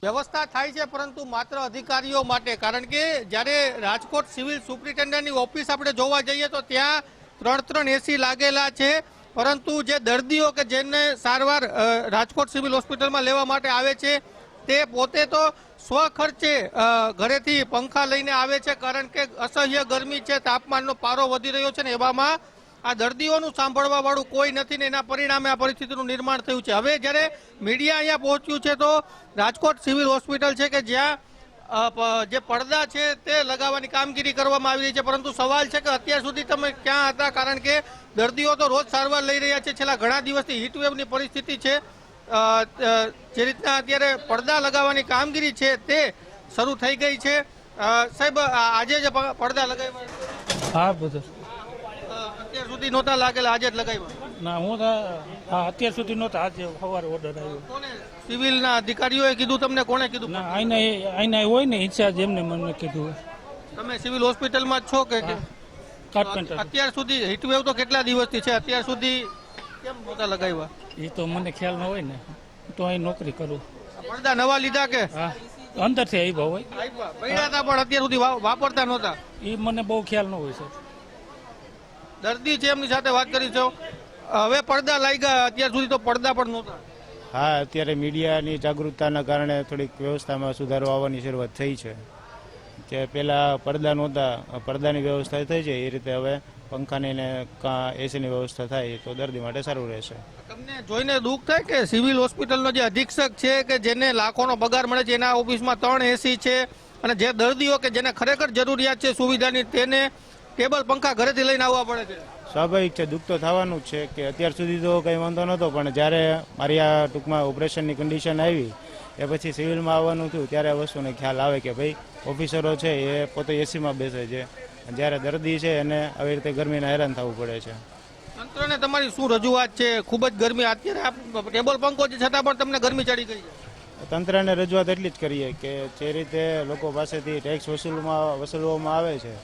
વ્યવસ્થા થાય છે પરંતુ માત્ર અધિકારીઓ માટે, કારણ કે જ્યારે રાજકોટ સિવિલ સુપ્રિન્ટેન્ડન્ટની ઓફિસ આપણે જોવા જઈએ તો ત્યાં 3 એસી લાગેલા છે, પરંતુ જે દર્દીઓ કે જેને સારવાર રાજકોટ સિવિલ હોસ્પિટલમાં લેવા માટે આવે છે તે પોતે તો સ્વખર્ચે ઘરેથી પંખા લઈને આવે છે, કારણ કે અસહ્ય ગરમી છે, તાપમાનનો પારો વધી રહ્યો છે ને એવામાં આ દર્દીઓનું સાંભળવા વાળું કોઈ નથી ને એના પરિણામે આ પરિસ્થિતિનું નિર્માણ થયું છે. હવે જ્યારે મીડિયા અહીંયા પહોંચ્યું છે તો રાજકોટ સિવિલ હોસ્પિટલ છે કે જ્યાં જે પડદા છે તે લગાવવાની કામગીરી કરવામાં આવી રહી છે, પરંતુ સવાલ છે કે અત્યાર સુધી તમે ક્યાં હતા, કારણ કે દર્દીઓ તો રોજ સારવાર લઈ રહ્યા છે. છેલ્લા ઘણા દિવસથી હીટવેવની પરિસ્થિતિ છે, જે રીતના અત્યારે પડદા લગાવવાની કામગીરી છે તે શરૂ થઈ ગઈ છે. સાહેબ, આજે જે પડદા લગાવ્યા, હા બધું અત્યાર સુધી નહોતા લાગેલા, આજે જ લગાવ્યા? ના, હું અત્યાર સુધી નહોતા, આજે સવારે ઓર્ડર આવ્યો. કોને? સિવિલના અધિકારીઓએ કીધું તમને? કોણે કીધું? ના, આઈના હોય ને ઇન્ચાર્જ, એમને મને કીધું. તમે સિવિલ હોસ્પિટલમાં જ છો કે? કાર્પેન્ટર. અત્યાર સુધી હીટવેવ તો કેટલા દિવસથી છે, અત્યાર સુધી કેમ નહોતા લગાવ્યા? એ તો મને ખ્યાલ ન હોય ને, તો અહીં નોકરી કરું. પડદા નવા લીધા કે હા, અંદરથી આવ્યા હોય. પડ્યા હતા પણ અત્યાર સુધી વાપરતા નહોતા? એ મને બહુ ખ્યાલ ન હોય સર. દર્દી છે એમની સાથે વાત કરી છો, હવે પડદા લાગ્યા, અત્યાર સુધી તો પડદા પણ નહોતા. હા, અત્યારે મીડિયાની જાગૃતતાના કારણે થોડીક વ્યવસ્થામાં સુધારો આવવાની શરૂઆત થઈ છે. કે પહેલાં પડદા નહોતા, પડદાની વ્યવસ્થા થઈ છે, એ રીતે હવે પંખાની ને એસીની વ્યવસ્થા થાય તો દર્દી માટે સારું રહેશે. તમને જોઈને દુઃખ થાય કે સિવિલ હોસ્પિટલનો જે અધિક્ષક છે કે જેને લાખોનો પગાર મળે છે, એના ઓફિસમાં 3 એસી છે, અને જે દર્દીઓ કે જેને ખરેખર જરૂરિયાત છે સુવિધાની તેને ટેબલ પંખા ઘરેથી લઈને આવવા પડે છે? સ્વાભાવિક છે, દુઃખ તો થવાનું જ છે કે અત્યાર સુધી તો કંઈ વાંધો નહોતો, પણ જ્યારે મારી આ ટૂંકમાં ઓપરેશનની કન્ડિશન આવી એ પછી સિવિલમાં આવવાનું થયું ત્યારે આ વસ્તુને ખ્યાલ આવે કે ભાઈ ઓફિસરો છે એ પોતે એસીમાં બેસે છે, જ્યારે દર્દી છે એને આવી રીતે ગરમીના હેરાન થવું પડે છે. તંત્રને તમારી શું રજૂઆત છે? ખૂબ જ ગરમી, અત્યારે ટેબલ પંખો છે છતાં પણ તમને ગરમી ચડી ગઈ છે. તંત્રને રજૂઆત એટલી જ કરીએ કે જે રીતે લોકો પાસેથી ટેક્સ વસૂલવામાં આવે છે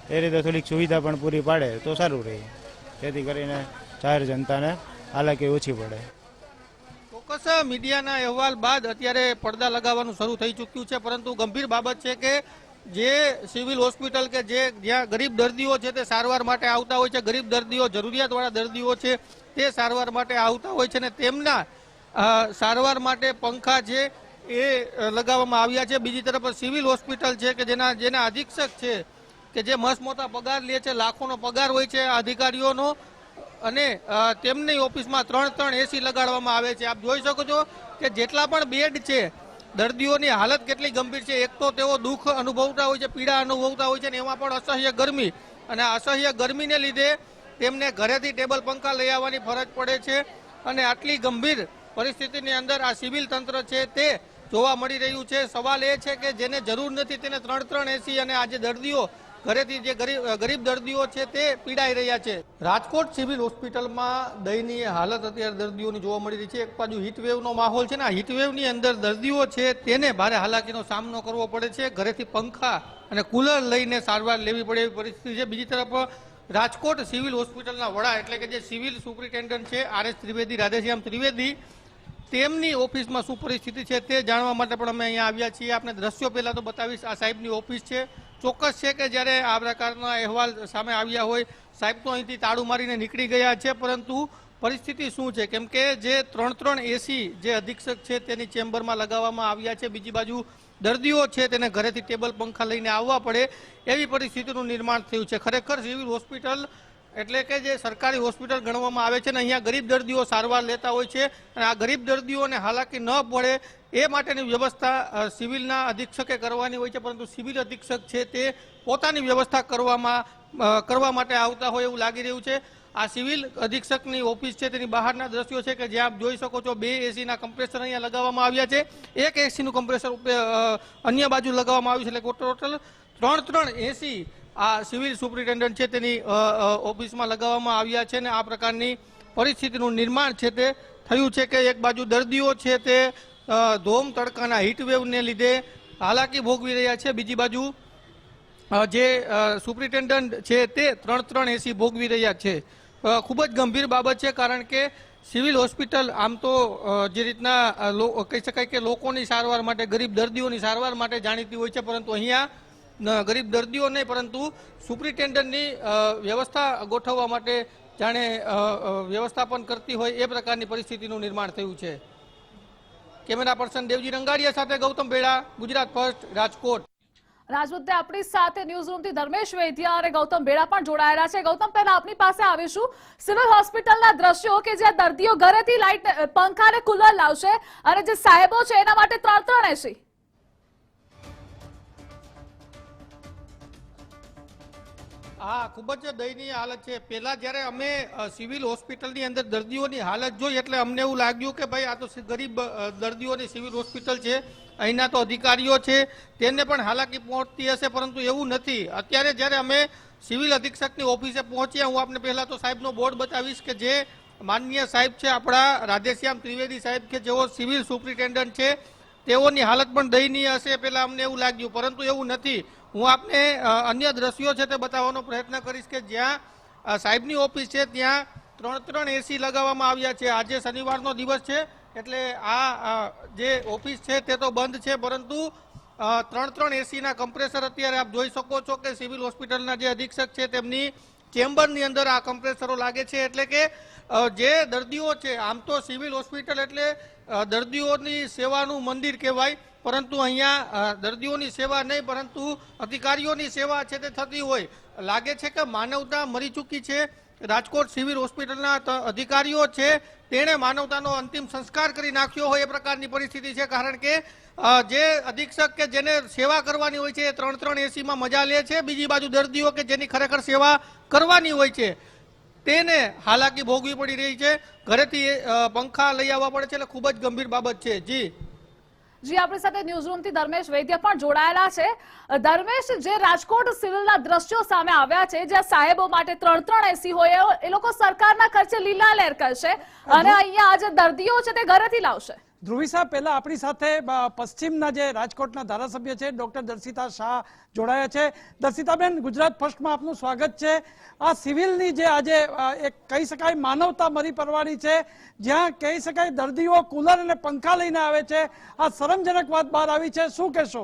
એ રીતે થોડીક સુવિધા પણ પૂરી પાડે તો સારું રહે, જેથી કરીને જાહેર જનતાને હાલાકી ઓછી પડે. ચોક્કસ મીડિયાના અહેવાલ બાદ અત્યારે પડદા લગાવવાનું શરૂ થઈ ચૂક્યું છે, પરંતુ ગંભીર બાબત છે કે જે સિવિલ હોસ્પિટલ કે જ્યાં ગરીબ દર્દીઓ છે તે સારવાર માટે આવતા હોય છે, ગરીબ દર્દીઓ, જરૂરિયાતવાળા દર્દીઓ છે તે સારવાર માટે આવતા હોય છે, અને તેમના સારવાર માટે પંખા છે એ લગાવવામાં આવ્યા છે. બીજી તરફ સિવિલ હોસ્પિટલ છે કે જેના અધિક્ષક છે કે જે મસમોટા પગાર લે છે, લાખોનો પગાર હોય છે અધિકારીઓનો, અને તેમની ઓફિસમાં 3 એસી લગાડવામાં આવે છે. આપ જોઈ શકો છો કે જેટલા પણ બેડ છે, દર્દીઓની હાલત કેટલી ગંભીર છે. એક તો તેઓ દુઃખ અનુભવતા હોય છે, પીડા અનુભવતા હોય છે, અને એમાં પણ અસહ્ય ગરમી, અને આ અસહ્ય ગરમીને લીધે તેમને ઘરેથી ટેબલ પંખા લઈ આવવાની ફરજ પડે છે. અને આટલી ગંભીર પરિસ્થિતિની અંદર આ સિવિલ તંત્ર છે તે જોવા મળી રહ્યું છે. સવાલ એ છે કે જેને જરૂર નથી તેને 3 એસી, અને આજે દર્દીઓ ઘરેથી જે ગરીબ દર્દીઓ છે તે પીડાઈ રહ્યા છે. રાજકોટ સિવિલ હોસ્પિટલમાં દયનીય હાલત અત્યારે દર્દીઓની જોવા મળી રહી છે. એક બાજુ હીટવેવનો માહોલ છે ને, આ હીટવેવની અંદર દર્દીઓ છે તેને ભારે હાલાકીનો સામનો કરવો પડે છે, ઘરેથી પંખા અને કુલર લઈને સારવાર લેવી પડે એવી પરિસ્થિતિ છે. બીજી તરફ રાજકોટ સિવિલ હોસ્પિટલના વડા એટલે કે જે સિવિલ સુપ્રિન્ટેન્ડન્ટ છે RS ત્રિવેદી, રાધેશ્યામ ત્રિવેદી, તેમની ઓફિસમાં શું પરિસ્થિતિ છે તે જાણવા માટે પણ અમે અહીંયા આવ્યા છીએ. આપણે દ્રશ્યો પહેલાં તો બતાવીશ. આ સાહેબની ઓફિસ છે. ચોક્કસ છે કે જ્યારે આ પ્રકારના અહેવાલ સામે આવ્યા હોય, સાહેબ તો અહીંથી તાળું મારીને નીકળી ગયા છે, પરંતુ પરિસ્થિતિ શું છે? કેમ કે જે 3 એસી જે અધિક્ષક છે તેની ચેમ્બરમાં લગાવવામાં આવ્યા છે, બીજી બાજુ દર્દીઓ છે તેને ઘરેથી ટેબલ પંખા લઈને આવવા પડે એવી પરિસ્થિતિનું નિર્માણ થયું છે. ખરેખર સિવિલ હોસ્પિટલ એટલે કે જે સરકારી હોસ્પિટલ ગણવામાં આવે છે ને, અહીંયા ગરીબ દર્દીઓ સારવાર લેતા હોય છે, અને આ ગરીબ દર્દીઓને હાલાકી ન પડે એ માટેની વ્યવસ્થા સિવિલના અધિક્ષકે કરવાની હોય છે, પરંતુ સિવિલ અધિક્ષક છે તે પોતાની વ્યવસ્થા કરવા માટે આવતા હોય એવું લાગી રહ્યું છે. આ સિવિલ અધિક્ષકની ઓફિસ છે તેની બહારના દ્રશ્યો છે કે જ્યાં આપ જોઈ શકો છો 2 એસીના કમ્પ્રેસર અહીંયા લગાવવામાં આવ્યા છે, 1 એસીનું કમ્પ્રેસર અન્ય બાજુ લગાવવામાં આવ્યું છે, એટલે ટોટલ 3 એસી આ સિવિલ સુપ્રિન્ટેન્ડન્ટ છે તેની ઓફિસમાં લગાવવામાં આવ્યા છે. ને આ પ્રકારની પરિસ્થિતિનું નિર્માણ છે તે થયું છે કે એક બાજુ દર્દીઓ છે તે ધોમ તડકાના હીટવેવને લીધે હાલાકી ભોગવી રહ્યા છે, બીજી બાજુ જે સુપ્રિન્ટેન્ડન્ટ છે તે 3 એસી ભોગવી રહ્યા છે. ખૂબ જ ગંભીર બાબત છે, કારણ કે સિવિલ હોસ્પિટલ આમ તો જે રીતના કહી શકાય કે લોકોની સારવાર માટે, ગરીબ દર્દીઓની સારવાર માટે જાણીતી હોય છે, પરંતુ અહીંયા ગરીબ દર્દીઓ નહીં પરંતુ સુપ્રિન્ટેન્ડન્ટની વ્યવસ્થા ગોઠવવા માટે જાણે વ્યવસ્થાપન કરતી હોય એ પ્રકારની પરિસ્થિતિનું નિર્માણ થયું છે. કેમેરા પર્સન દેવજી રંગાડિયા સાથે ગૌતમ બેડા, ગુજરાત ફર્સ્ટ, રાજકોટ. રાજમુદ્દે આપણી સાથે ન્યૂઝ રૂમથી ધર્મેશ વૈદ્યા અને ગૌતમ બેડા પણ જોડાયેલા છે. ગૌતમ, પહેલા આપની પાસે આવીશું. સિવિલ હોસ્પિટલના દ્રશ્યો કે જ્યાં દર્દીઓ ઘરેથી લાઇટ, પંખા અને કુલર લાવશે અને જે સાહેબો છે એના માટે 3-3 AC. હા, ખૂબ જ દયનીય હાલત છે. પહેલા જ્યારે અમે સિવિલ હોસ્પિટલની અંદર દર્દીઓની હાલત જોઈ એટલે અમને એવું લાગ્યું કે ભાઈ આ તો ગરીબ દર્દીઓની સિવિલ હોસ્પિટલ છે, અહીંના તો અધિકારીઓ છે તેને પણ હાલાકી પહોંચતી હશે, પરંતુ એવું નથી. અત્યારે જ્યારે અમે સિવિલ અધિક્ષકની ઓફિસે પહોંચ્યા, હું આપને પહેલા તો સાહેબનો બોર્ડ બતાવીશ કે જે માનનીય સાહેબ છે આપણા રાધેશ્યામ ત્રિવેદી સાહેબ કે જેઓ સિવિલ સુપ્રિન્ટેન્ડન્ટ છે, તેઓની હાલત પણ દયનીય હશે પહેલા અમને એવું લાગ્યું, પરંતુ એવું નથી. હું આપને અન્ય દ્રશ્યો છે તે બતાવવાનો પ્રયત્ન કરીશ કે જ્યાં સાહેબની ઓફિસ છે ત્યાં 3-3 AC લગાવવામાં આવ્યા છે. આજે શનિવારનો દિવસ છે એટલે આ જે ઓફિસ છે તે તો બંધ છે, પરંતુ 3-3 ACના કમ્પ્રેસર અત્યારે આપ જોઈ શકો છો કે સિવિલ હોસ્પિટલના જે અધિક્ષક છે તેમની ચેમ્બરની અંદર આ કમ્પ્રેસરો લાગે છે. એટલે કે જે દર્દીઓ છે, આમ તો સિવિલ હોસ્પિટલ એટલે દર્દીઓની સેવાનું મંદિર કહેવાય, પરંતુ અહીંયા દર્દીઓની સેવા નહીં પરંતુ અધિકારીઓની સેવા છે તે થતી હોય. લાગે છે કે માનવતા મરી ચૂકી છે. રાજકોટ સિવિલ હોસ્પિટલના અધિકારીઓ છે તેણે માનવતાનો અંતિમ સંસ્કાર કરી નાખ્યો હોય એ પ્રકારની પરિસ્થિતિ છે, કારણ કે જે અધિક્ષક કે જેને સેવા કરવાની હોય છે એ 3-3 ACમાં મજા લે છે, બીજી બાજુ દર્દીઓ કે જેની ખરેખર સેવા કરવાની હોય છે તેને હાલાકી ભોગવી પડી રહી છે. ઘરેથી પંખા લઈ આવવા પડે છે, એટલે ખૂબ જ ગંભીર બાબત છે. જી, આપણી સાથે ન્યૂઝ રૂમથી ધર્મેશ વૈદ્ય પણ જોડાયેલા છે. ધર્મેશ, જે રાજકોટ સિવિલના દ્રશ્યો સામે આવ્યા છે, જ્યાં સાહેબો માટે 3-3 AC હોય, એ લોકો સરકારના ખર્ચે લીલા લહેર કરશે અને અહીંયા જે દર્દીઓ છે તે ઘરેથી લાવશે. ધ્રુવી સાહેબ, પહેલા આપણી સાથે પશ્ચિમના જે રાજકોટના ધારાસભ્ય છે ડોક્ટર દર્શિતા શાહ જોડાયા છે. દર્શિતાબેન, ગુજરાત ફર્સ્ટમાં આપનું સ્વાગત છે. આ સિવિલની જે આજે એક કહી શકાય માનવતા મરી પરવાડી છે, જ્યાં કહી શકાય દર્દીઓ કુલર અને પંખા લઈને આવે છે, આ શરમજનક વાત બહાર આવી છે, શું કહેશો?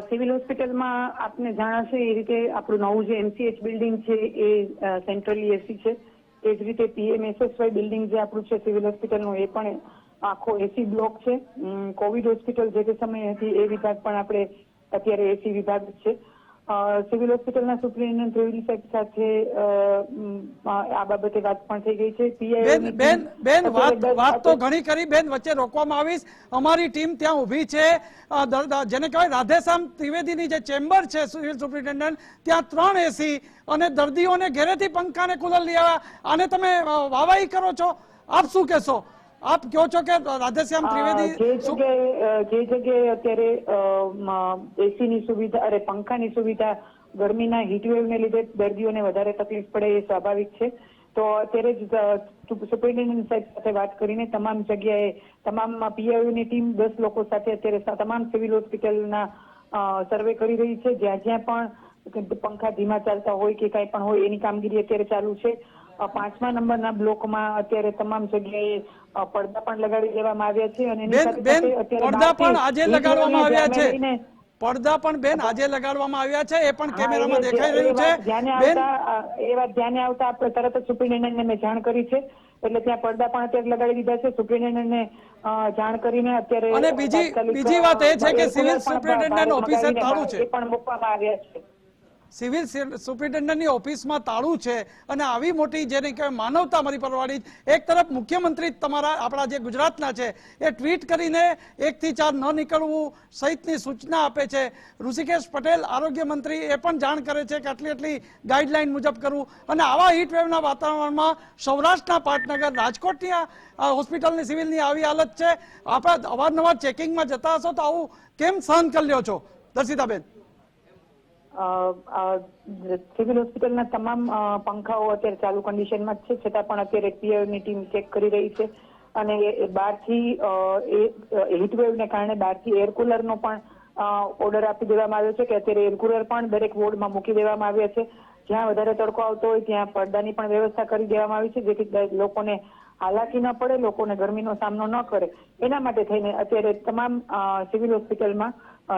સિવિલ હોસ્પિટલમાં આપને જાણ હશે એ રીતે આપણું નવું જે MCH બિલ્ડિંગ છે એ સેન્ટ્રલી AC છે. એ જ રીતે PMSSY બિલ્ડિંગ જે આપણું છે સિવિલ હોસ્પિટલનું, એ પણ આખો AC બ્લોક છે. કોવિડ હોસ્પિટલ જે તે સમયે હતી એ વિભાગ પણ આપણે અત્યારે AC વિભાગ છે. સિવિલ હોસ્પિટલના સુપ્રિન્ટેન્ડન્ટ ત્રિવેદી સાહેબ સાથે આ બાબતે વાત પણ થઈ ગઈ છે. બેન વાત તો ઘણી કરી, બેન વચ્ચે રોકવામાં આવીશ. અમારી ટીમ ત્યાં ઊભી છે, જેને કહેવાય રાધેશ્યામ ત્રિવેદીની જે ચેમ્બર છે સિવિલ સુપ્રિન્ટેન્ડન્ટ, ત્યાં 3 AC અને દર્દીઓને ઘરેથી પંખા ને કુલર લઈ આવ્યા. આને તમે વાહવાહી કરો છો, આપ શું કહેશો? આપ કહો છો કે રાધેશ્યામ ત્રિવેદી જે જગ્યાએ અત્યારે એસીની સુવિધા અરે પંખાની સુવિધા ગરમીના હીટવેવને લીધે દર્દીઓને વધારે તકલીફ પડે એ સ્વાભાવિક છે. તો અત્યારે જ સુપ્રિન્ટેન્ડન્ટ સાહેબ સાથે વાત કરીને તમામ જગ્યાએ તમામ PIOની ટીમ 10 લોકો સાથે અત્યારે તમામ સિવિલ હોસ્પિટલના સર્વે કરી રહી છે. જ્યાં જ્યાં પણ પંખા ધીમા ચાલતા હોય કે કાંઈ પણ હોય એની કામગીરી અત્યારે ચાલુ છે. 5મા નંબરના બ્લોકમાં અત્યારે તમામ જગ્યાએ પડદા પણ લગાડી દેવામાં આવ્યા છે અને પડદા પણ આજે લગાડવામાં આવ્યા છે. પડદા પણ બેન આજે લગાડવામાં આવ્યા છે, એ પણ કેમેરામાં દેખાઈ રહ્યું છે. એ વાત ધ્યાને આવતા આપણે તરત જ સુપ્રિન્ટેન્ડન્ટને મેં જાણ કરી છે, એટલે ત્યાં પડદા પણ અત્યારે લગાડી દીધા છે. સુપ્રિન્ટેન્ડન્ટને જાણ કરીને અત્યારે અને બીજી વાત એ છે કે સિવિલ સુપ્રિન્ટેન્ડન્ટ ઓફિસે તાળું છે, એ પણ મૂકવામાં આવ્યા છે. સિવિલ સુપ્રિન્ટેન્ડન્ટની ઓફિસમાં તાળું છે અને આવી મોટી જેને કહેવાય માનવતા મરી પરવાડી. એક તરફ મુખ્યમંત્રી તમારા આપણા જે ગુજરાતના છે એ ટ્વીટ કરીને 1 થી 4 ન નીકળવું સહિતની સૂચના આપે છે. ઋષિકેશ પટેલ આરોગ્ય મંત્રી એ પણ જાણ કરે છે કે આટલી ગાઈડલાઈન મુજબ કરવું. અને આવા હીટવેવના વાતાવરણમાં સૌરાષ્ટ્રના પાટનગર રાજકોટની હોસ્પિટલની સિવિલની આવી હાલત છે. આપણા અવારનવાર ચેકિંગમાં જતા હશો તો આવું કેમ સહન કરી લ્યો છો દર્શિતાબેન? સિવિલ હોસ્પિટલના તમામ પંખાઓ અત્યારે ચાલુ કન્ડિશનમાં જ છે, છતાં પણ અત્યારે PIOની ટીમ ચેક કરી રહી છે અને બહારથી હીટવેવને કારણે બહારથી એર કુલરનો પણ ઓર્ડર આપી દેવામાં આવ્યો છે કે અત્યારે એર કુલર પણ દરેક વોર્ડમાં મૂકી દેવામાં આવ્યા છે, જ્યાં વધારે તડકો આવતો હોય ત્યાં પડદાની પણ વ્યવસ્થા કરી દેવામાં આવી છે, જેથી લોકોને હાલાકી ન પડે, લોકોને ગરમીનો સામનો ન કરે. એના માટે થઈને અત્યારે તમામ સિવિલ હોસ્પિટલમાં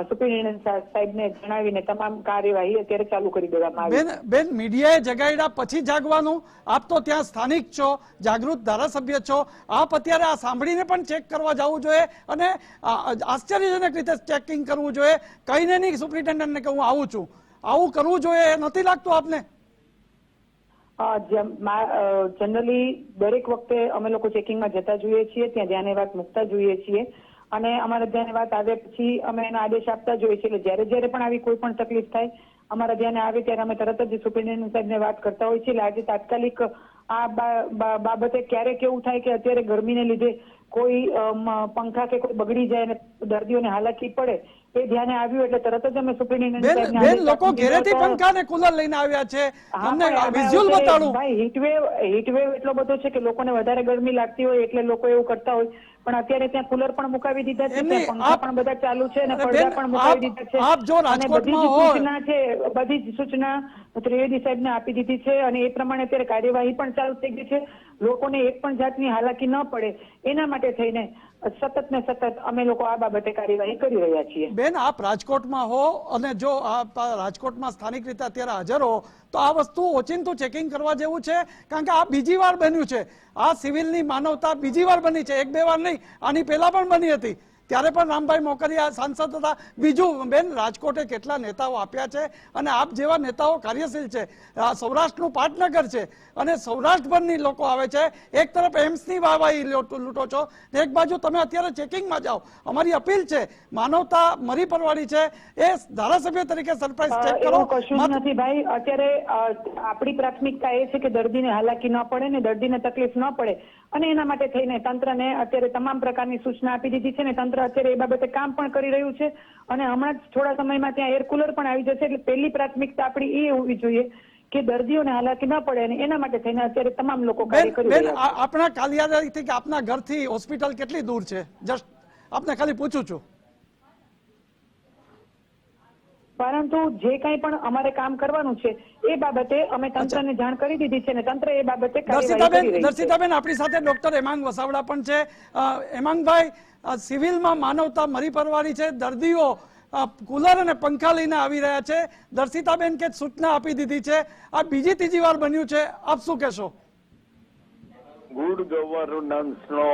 સુપ્રિન્ટેન્ડન્ટ સાહેબને જણાવીને તમામ કાર્યવાહી અત્યારે ચાલુ કરી દેવામાં આવી છે. બેન મીડિયાએ જગાડ્યા પછી જાગવાનું. આપ તો ત્યાં સ્થાનિક છો, જાગૃત ધારાસભ્ય છો, આપ અત્યારે આ સાંભળીને પણ ચેક કરવા જવું જોઈએ અને આશ્ચર્યજનક રીતે ચેકિંગ કરવું જોઈએ. કહીને નહીં સુપ્રિન્ટેન્ડન્ટને કે હું આવું છું, આવું કરવું જોઈએ નથી લાગતું આપને? જનરલી દરેક વખતે અમે લોકો ચેકિંગમાં જતા જોઈએ છીએ, ત્યાં ધ્યાને વાત મૂકતા જોઈએ છીએ અને અમારા ધ્યાને વાત આવે પછી અમે એનો આદેશ આપતા જોઈએ છીએ. એટલે જ્યારે પણ આવી કોઈ પણ તકલીફ થાય, અમારા ધ્યાને આવે ત્યારે અમે તરત જ સુપ્રિન્ટેન્ડન્ટ સાહેબને વાત કરતા હોઈએ છીએ. એટલે આજે તાત્કાલિક આ બાબતે ક્યારેક એવું થાય કે અત્યારે ગરમીને લીધે કોઈ પંખા કે કોઈ બગડી જાય અને દર્દીઓને હાલાકી પડે, એ ધ્યાને આવ્યું એટલે તરત જ અમે સુપ્રિન્ટેન્ડન્ટ બેન લોકો ઘેરેથી પંખા ને કુલર લઈને આવ્યા છે, તમને વિઝ્યુઅલ બતાડું. ભાઈ હીટવેવ એટલો બધો છે કે લોકોને વધારે ગરમી લાગતી હોય એટલે લોકો એવું કરતા હોય, પણ અત્યારે ત્યાં કુલર પણ મુકાવી દીધા છે, પંખા પણ બધા ચાલુ છે અને પડદા પણ મુકાવી દીધા છે. આપ જો રાજકોટમાં હોય બધી જ સૂચના ત્રિવેદી સાહેબને આપી દીધી છે અને એ પ્રમાણે અત્યારે કાર્યવાહી પણ ચાલુ થઈ ગઈ છે. લોકોને એક પણ જાતની હાલાકી ન પડે એના માટે થઈને સતત ને સતત અમે લોકો આ બાબતે કાર્યવાહી કરી રહ્યા છીએ. બેન આપ રાજકોટમાં હો અને જો આપ રાજકોટમાં સ્થાનિક રીતે અત્યારે હાજર હો તો આ વસ્તુ ઓચિંતું ચેકિંગ કરવા જેવું છે, કારણ કે આ બીજી વાર બન્યું છે. આ સિવિલની માનવતા બીજી વાર બની છે, એક બે વાર નહીં, આની પહેલા પણ બની હતી. ત્યારે પણ રામભાઈ મોકરિયા સાંસદ હતા. બીજું બેન રાજકોટે કેટલા નેતાઓ આપ્યા છે અને આપ જેવા નેતાઓ કાર્યશીલ છે. સૌરાષ્ટ્રનું પાટનગર છે અને સૌરાષ્ટ્રભરની લોકો આવે છે. એક તરફ એમ્સની વાહવાહી લૂંટો છો ને એક બાજુ તમે અત્યારે ચેકિંગમાં જાઓ. અમારી અપીલ છે, માનવતા મરી પરવાડી છે, એ ધારાસભ્ય તરીકે સરપ્રાઈઝ ચેક કરો. કશું જ નથી ભાઈ. અત્યારે આપણી પ્રાથમિકતા એ છે કે દર્દીને હાલાકી ન પડે ને દર્દીને તકલીફ ન પડે અને એના માટે થઈને તંત્રને અત્યારે તમામ પ્રકારની સૂચના આપી દીધી છે ને તંત્ર અત્યારે એ બાબતે કામ પણ કરી રહ્યું છે અને હમણાં જ થોડા સમયમાં ત્યાં એર કુલર પણ આવી જશે. એટલે પહેલી પ્રાથમિકતા આપણી એ હોવી જોઈએ કે દર્દીઓને હાલાકી ન પડે અને એના માટે થઈને અત્યારે તમામ લોકો કાર્ય કરી રહ્યા છે. આપણા કાલિયાથી કે આપના ઘરથી હોસ્પિટલ કેટલી દૂર છે? જસ્ટ આપને ખાલી પૂછું છું. પરંતુ જે કંઈ પણ અમારે કામ કરવાનું છે એ બાબતે અમે તંત્રને જાણ કરી દીધી છે અને તંત્ર એ બાબતે કાર્યવાહી કરી રહ્યું છે. દર્શિતાબેન આપણી સાથે ડોક્ટર હેમાંગ વસાવડા પણ છે. હેમાંગભાઈ, સિવિલમાં માનવતા મરી પરવારી છે, દર્દીઓ કુલર અને પંખા લઈને આવી રહ્યા છે. દર્શિતાબેન કે સૂચના આપી દીધી છે, આ બીજી ત્રીજી વાર બન્યું છે, આપ શું કહેશો? ગુડ ગવર્નન્સનો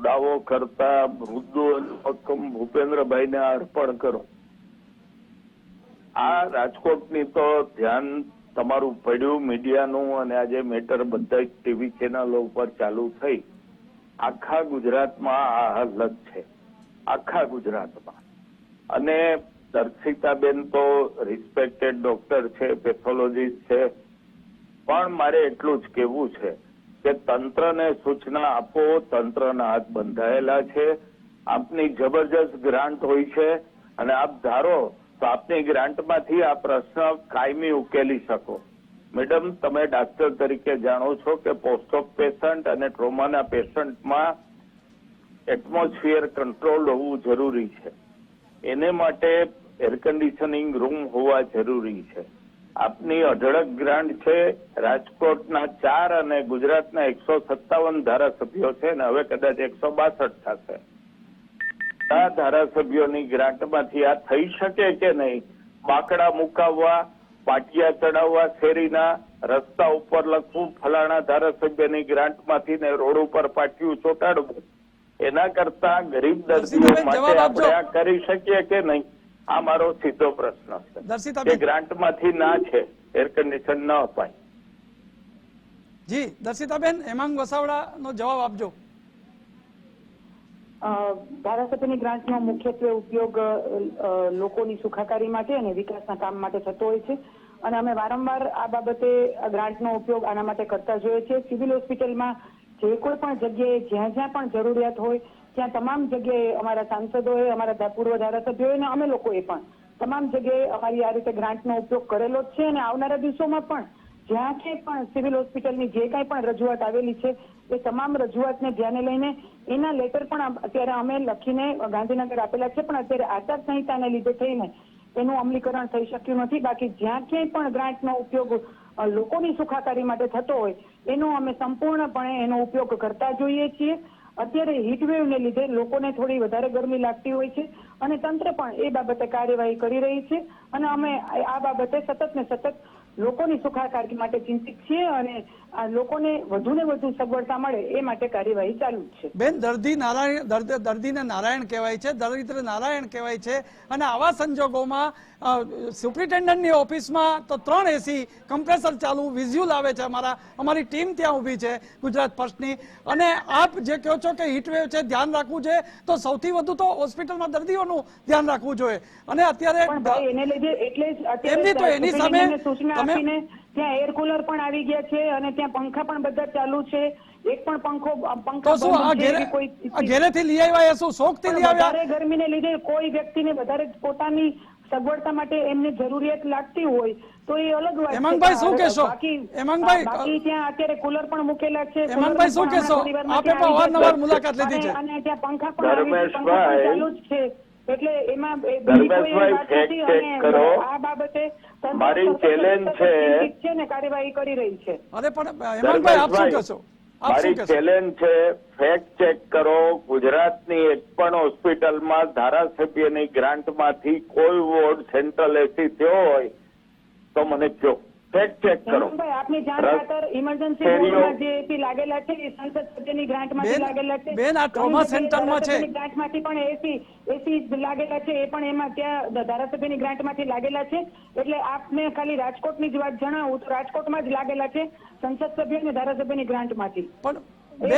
દાવો કરતા મૃદુ ભૂપેન્દ્રભાઈને અર્પણ કરો. આ રાજકોટની તો ધ્યાન તમારું પડ્યું મીડિયાનું અને આજે મેટર બધા ટીવી ચેનલો ઉપર ચાલુ થઈ. આખા ગુજરાતમાં આ હાલત છે, આખા ગુજરાતમાં. અને દર્શિતાબેન તો રિસ્પેક્ટેડ ડોક્ટર છે, પેથોલોજીસ્ટ છે, પણ મારે એટલું જ કહેવું છે કે તંત્રને સૂચના આપો. તંત્રના હાથ બંધાયેલા છે, આપની જબરજસ્ત ગ્રાન્ટ હોય છે અને આપ ધારો તો આપની ગ્રાન્ટમાંથી આ પ્રશ્ન કાયમી ઉકેલી શકો. મેડમ, તમે ડાક્ટર તરીકે જાણો છો કે પોસ્ટ ઓફ પેશન્ટ અને ટ્રોમાના પેશન્ટમાં એટમોસ્ફિયર કંટ્રોલ હોવું જરૂરી છે. એને માટે એર કન્ડિશનિંગ રૂમ હોવા જરૂરી છે. આપની અઢળક ગ્રાન્ટ છે. રાજકોટના 4 અને ગુજરાતના 157 ધારાસભ્યો છે અને હવે કદાચ 162 થશે. આ ધારાસભ્યોની ગ્રાન્ટમાંથી આ થઈ શકે કે નહીં? બાકડા મુકાવવા, પાટિયા ચડાવવા, શેરીના રસ્તા ઉપર લખવું ફલાણા ધારાસભ્યની ગ્રાન્ટમાંથી ને રોડ ઉપર પાટિયું ચોટાડવું, એના કરતા ગરીબ દર્દીઓ માટે આપણે આ કરી શકીએ કે નહીં? આ મારો સીધો પ્રશ્ન છે. જે ગ્રાન્ટમાંથી ના છે એર કન્ડિશન ન અપાય. જી દર્શિતાબેન, હેમાંગ વસાવડાનો જવાબ આપજો. ધારાસભ્યની ગ્રાન્ટનો મુખ્યત્વે ઉપયોગ લોકોની સુખાકારી માટે અને વિકાસના કામ માટે થતો હોય છે અને અમે વારંવાર આ બાબતે ગ્રાન્ટનો ઉપયોગ આના માટે કરતા જોઈએ છીએ. સિવિલ હોસ્પિટલમાં જે કોઈ પણ જગ્યાએ જ્યાં જ્યાં પણ જરૂરિયાત હોય ત્યાં તમામ જગ્યાએ અમારા સાંસદોએ, અમારા પૂર્વ ધારાસભ્યોએ અને અમે લોકોએ પણ તમામ જગ્યાએ અમારી આ રીતે ગ્રાન્ટનો ઉપયોગ કરેલો જ છે અને આવનારા દિવસોમાં પણ જ્યાં ક્યાંય પણ સિવિલ હોસ્પિટલની જે કાંઈ પણ રજૂઆત આવેલી છે એ તમામ રજૂઆતને ધ્યાને લઈને એના લેટર પણ અત્યારે અમે લખીને ગાંધીનગર આપેલા છે, પણ અત્યારે આચારસંહિતાને લીધે થઈને એનું અમલીકરણ થઈ શક્યું નથી. બાકી જ્યાં ક્યાંય પણ ગ્રાન્ટનો ઉપયોગ લોકોની સુખાકારી માટે થતો હોય એનો અમે સંપૂર્ણપણે એનો ઉપયોગ કરતા જોઈએ છીએ. અત્યારે હીટવેવને લીધે લોકોને થોડી વધારે ગરમી લાગતી હોય છે અને તંત્ર પણ એ બાબતે કાર્યવાહી કરી રહી છે અને અમે આ બાબતે સતત ને સતત લોકોની સુખાકારી માટે ચિંતિત છીએ અને આ લોકોને વધુ ને વધુ સગવડતા મળે એ માટે કાર્યવાહી ચાલુ જ છે. બેન, દર્દીને નારાયણ કહેવાય છે, દરિદ્ર નારાયણ કહેવાય છે અને આવા સંજોગોમાં સુપ્રિન્ટેન્ડન્ટની ઓફિસમાં તો 3 એસી કમ્પ્રેસર ચાલુ, વિઝ્યુઅલ આવે છે, અમારી ટીમ ત્યાં ઊભી છે ગુજરાત ફર્સ્ટની, અને આપ જે કહો છો કે હીટવેવ છે, ધ્યાન રાખવું જોઈએ તો સૌથી વધુ તો હોસ્પિટલમાં દર્દીઓનું ધ્યાન રાખવું જોઈએ. અને અત્યારે પણ ભાઈ એને લીધે એટલે જ એમની તો એની સામે સૂચના આપીને ત્યાં એર કુલર પણ આવી ગયા છે અને ત્યાં પંખા પણ બધા ચાલુ છે. એક પણ પંખા તો શું આ ઘેરેથી લઈ આવ્યા, શું શોખથી લઈ આવ્યા? વધારે ગરમીને લીધે કોઈ વ્યક્તિને વધારે પોતાની સગવડતા માટે એમને જરૂરિયાત લાગતી હોય તો એ અલગ વાત છે. હેમાંગભાઈ શું કહેશો? હેમાંગભાઈ, બાકી ત્યાં અત્યારે કુલર પણ મૂકેલા છે. હેમાંગભાઈ શું કહેશો? આપે પણ અવારનવાર મુલાકાત લીધી છે અને ત્યાં પંખા પણ ચાલુ જ છે. એટલે એમાં આ બાબતે મારી ચેલેન્જ છે ને કાર્યવાહી કરી રહી છે. અરે પણ હેમાંગભાઈ આપ શું કહેશો? મારી ચેલેન્જ છે, ફેક્ટ ચેક કરો. ગુજરાતની એક પણ હોસ્પિટલમાં ધારાસભ્યની ગ્રાન્ટમાંથી કોઈ વોર્ડ સેન્ટ્રલ એસી થયો હોય તો મને કહો. ફેક્ટ ચેક કરો. આપની જાણ ખાતર ઇમરજન્સી વોર્ડમાં જે એસી લાગેલા છે એ સંસદ સભ્યની ગ્રાન્ટમાંથી લાગેલા છે. બેન, આ ટ્રોમા સેન્ટરમાં છે, ગ્રાન્ટમાંથી પણ એસી લાગેલા છે, એ પણ એમાં ત્યાં ધારાસભ્યની ગ્રાન્ટમાંથી લાગેલા છે. એટલે આપને ખાલી રાજકોટની જ વાત જણાવું તો રાજકોટમાં જ લાગેલા છે સંસદ સભ્ય અને ધારાસભ્યની ગ્રાન્ટમાંથી. પણ